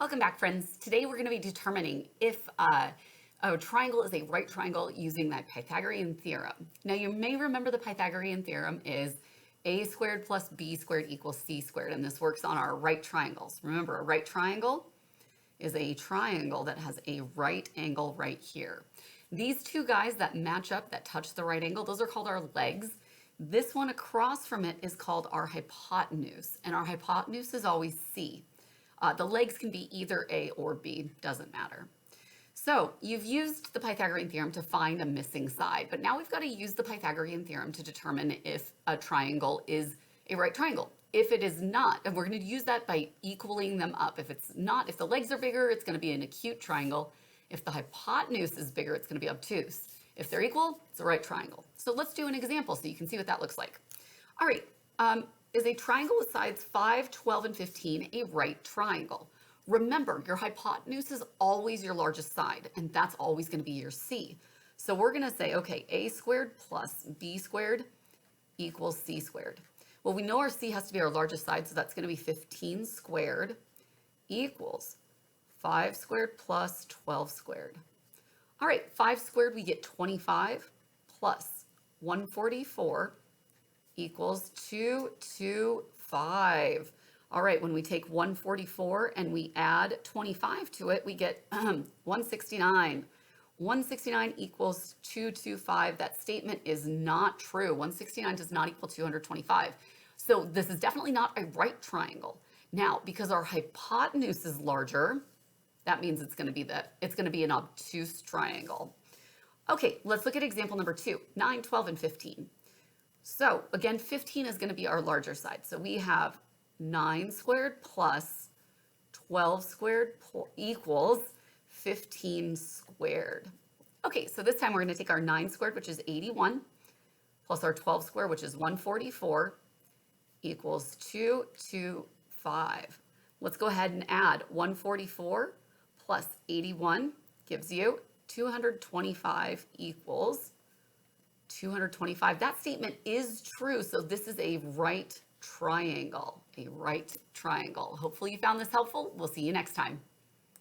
Welcome back, friends. Today we're going to be determining if a triangle is a right triangle using that Pythagorean theorem. Now you may remember the Pythagorean theorem is a squared plus b squared equals c squared, and this works on our right triangles. Remember, a right triangle is a triangle that has a right angle right here. These two guys that match up, that touch the right angle, those are called our legs. This one across from it is called our hypotenuse, and our hypotenuse is always c. The legs can be either A or B, doesn't matter. So you've used the Pythagorean theorem to find a missing side, but now we've got to use the Pythagorean theorem to determine if a triangle is a right triangle. If it is not, and we're going to use that by equaling them up. If it's not, if the legs are bigger, it's going to be an acute triangle. If the hypotenuse is bigger, it's going to be obtuse. If they're equal, it's a right triangle. So let's do an example so you can see what that looks like. All right. Is a triangle with sides 5, 12, and 15 a right triangle? Remember, your hypotenuse is always your largest side, and that's always going to be your C. So we're going to say, okay, a squared plus b squared equals c squared. Well, we know our C has to be our largest side, so that's going to be 15 squared equals 5 squared plus 12 squared. All right, 5 squared, we get 25 plus 144 equals 225. All right, when we take 144 and we add 25 to it, we get 169. 169 equals 225. That statement is not true. 169 does not equal 225. So this is definitely not a right triangle. Now, because our hypotenuse is larger, that means it's going to be an obtuse triangle. Okay, let's look at example number 2, 9, 12, and 15. So again, 15 is going to be our larger side. So we have 9 squared plus 12 squared equals 15 squared. Okay, so this time we're going to take our 9 squared, which is 81, plus our 12 squared, which is 144, equals 225. Let's go ahead and add 144 plus 81 gives you 225 equals 225. That statement is true, so this is a right triangle, Hopefully you found this helpful. We'll see you next time.